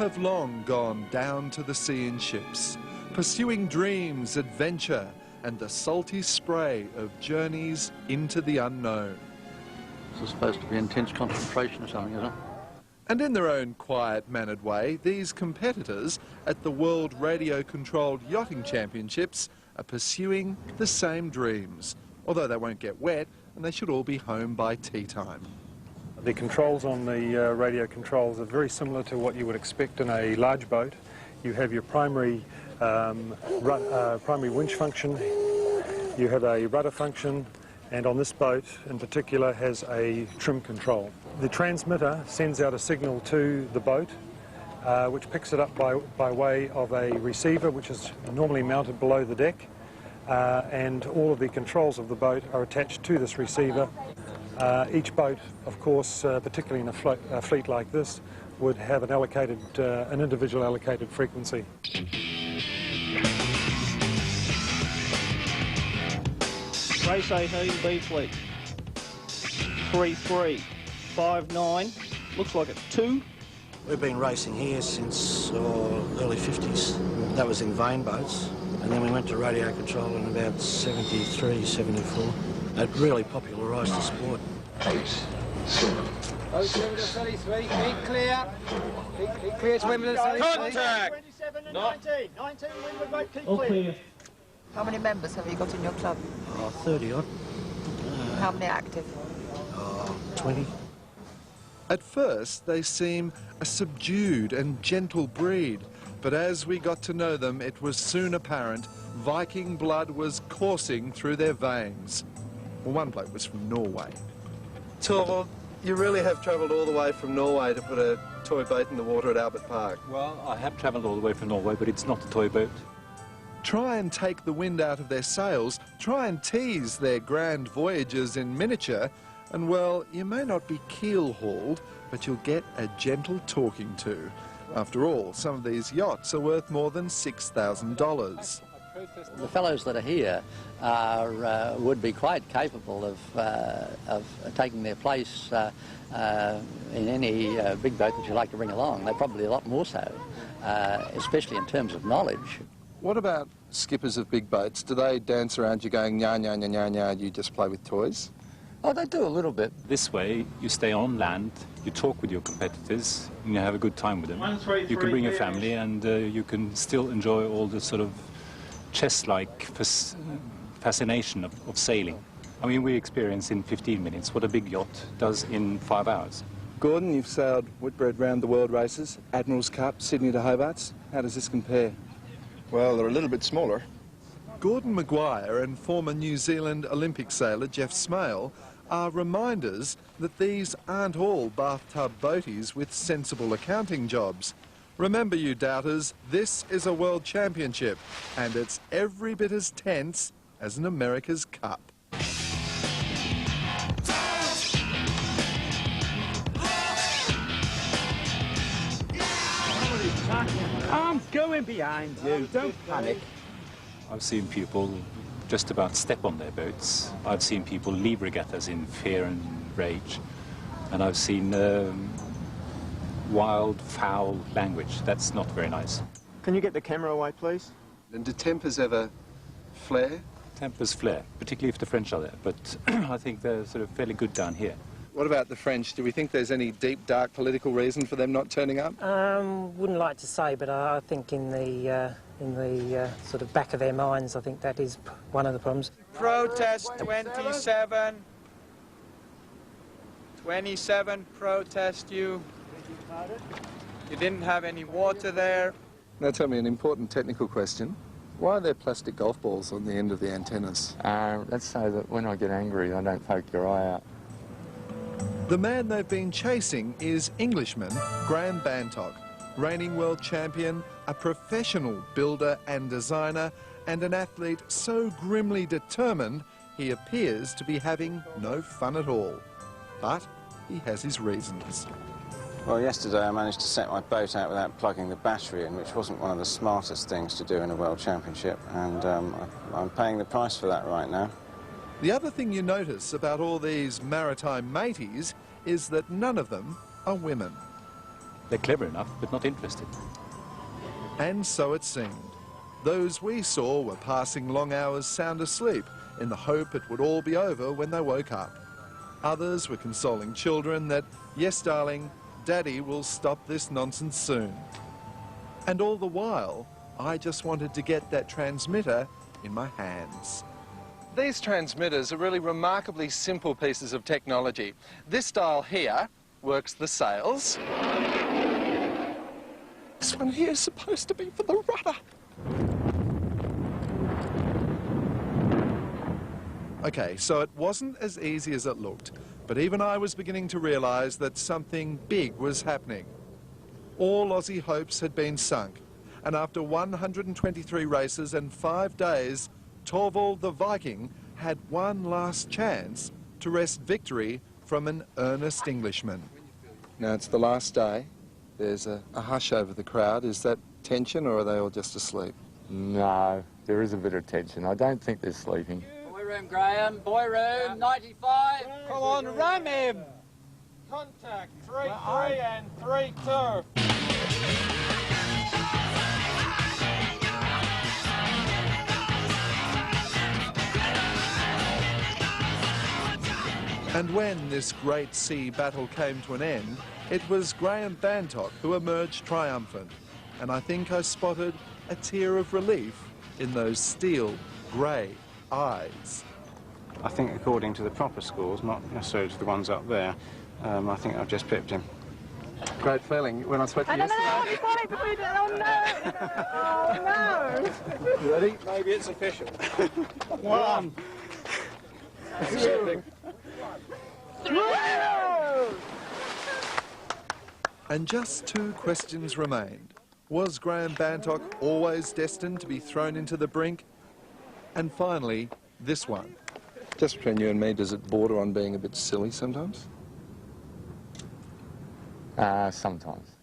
have long gone down to the sea in ships, pursuing dreams, adventure, and the salty spray of journeys into the unknown. This is supposed to be intense concentration or something, isn't it? And in their own quiet-mannered way, these competitors at the World Radio-Controlled Yachting Championships are pursuing the same dreams, although they won't get wet and they should all be home by tea time. The controls on the radio controls are very similar to what you would expect in a large boat. You have your primary winch function, you have a rudder function, and on this boat in particular has a trim control. The transmitter sends out a signal to the boat which picks it up by way of a receiver which is normally mounted below the deck, and all of the controls of the boat are attached to this receiver. Each boat, of course, particularly in a fleet like this, would have an individual allocated frequency. Race 18, B fleet. 3-3, 5-9, looks like it's 2. We've been racing here since early 50s. That was in vane boats, and then we went to radio control in about 73, 74. It really popularised the sport. 8, 7. 07 to 33, keep clear. Keep clear to Wimbledon. Contact! 27 and 19. 19 Wimbledon boat, keep clear. How many members have you got in your club? 30 odd. How many active? 20. At first, they seem a subdued and gentle breed, but as we got to know them, it was soon apparent Viking blood was coursing through their veins. Well, one bloke was from Norway. Torvald, you really have travelled all the way from Norway to put a toy boat in the water at Albert Park. Well, I have travelled all the way from Norway, but it's not a toy boat. Try and take the wind out of their sails, try and tease their grand voyages in miniature, and well, you may not be keel-hauled, but you'll get a gentle talking to. After all, some of these yachts are worth more than $6,000. The fellows that are here would be quite capable of taking their place in any big boat that you like to bring along. They're probably a lot more so, especially in terms of knowledge. What about skippers of big boats? Do they dance around you going, nya, nya, nya, nya, nya, you just play with toys? Oh, they do a little bit. This way, you stay on land, you talk with your competitors, and you have a good time with them. You can bring your family, and you can still enjoy all the sort of chess-like fascination of sailing. I mean, we experience in 15 minutes what a big yacht does in 5 hours. Gordon, you've sailed Whitbread round the world races, Admiral's Cup, Sydney to Hobart's. How does this compare? Well, they're a little bit smaller. Gordon Maguire and former New Zealand Olympic sailor Jeff Smale are reminders that these aren't all bathtub boaties with sensible accounting jobs. Remember, you doubters, this is a world championship, and it's every bit as tense as an America's Cup. I'm going behind you, don't panic. I've seen people just about step on their boats. I've seen people leave regattas in fear and rage. And I've seen wild, foul language. That's not very nice. Can you get the camera away, please? And do tempers ever flare? Tempers flare, particularly if the French are there. But I think they're sort of fairly good down here. What about the French? Do we think there's any deep, dark political reason for them not turning up? Wouldn't like to say, but I think in the sort of back of their minds, I think that is one of the problems. Protest 27. 27, protest you. You didn't have any water there. Now tell me an important technical question. Why are there plastic golf balls on the end of the antennas? That's so that when I get angry, I don't poke your eye out. The man they've been chasing is Englishman Graham Bantock, reigning world champion, a professional builder and designer, and an athlete so grimly determined he appears to be having no fun at all. But he has his reasons. Well, yesterday I managed to set my boat out without plugging the battery in, which wasn't one of the smartest things to do in a world championship, and I'm paying the price for that right now. The other thing you notice about all these maritime mateys is that none of them are women. They're clever enough, but not interested. And so it seemed. Those we saw were passing long hours sound asleep in the hope it would all be over when they woke up. Others were consoling children that, yes, darling, Daddy will stop this nonsense soon. And all the while, I just wanted to get that transmitter in my hands. These transmitters are really remarkably simple pieces of technology. This dial here works the sails. This one here is supposed to be for the rudder. Okay, so it wasn't as easy as it looked, but even I was beginning to realise that something big was happening. All Aussie hopes had been sunk, and after 123 races and 5 days, Torvald the Viking had one last chance to wrest victory from an earnest Englishman. Now it's the last day. There's a hush over the crowd. Is that tension, or are they all just asleep? No, there is a bit of tension. I don't think they're sleeping. Boy room, Graham. Boy room, 95. Come on, ram him. Contact, 3-3 and 3-2. And when this great sea battle came to an end, it was Graham Bantock who emerged triumphant. And I think I spotted a tear of relief in those steel grey eyes. I think according to the proper scores, not necessarily to the ones up there, I think I've just pipped him. Great feeling when I spoke to you yesterday. Oh no! You ready? Maybe it's official. 1, 2, 3. And just 2 questions remained. Was Graham Bantock always destined to be thrown into the brink? And finally, this one. Just between you and me, does it border on being a bit silly sometimes? Sometimes.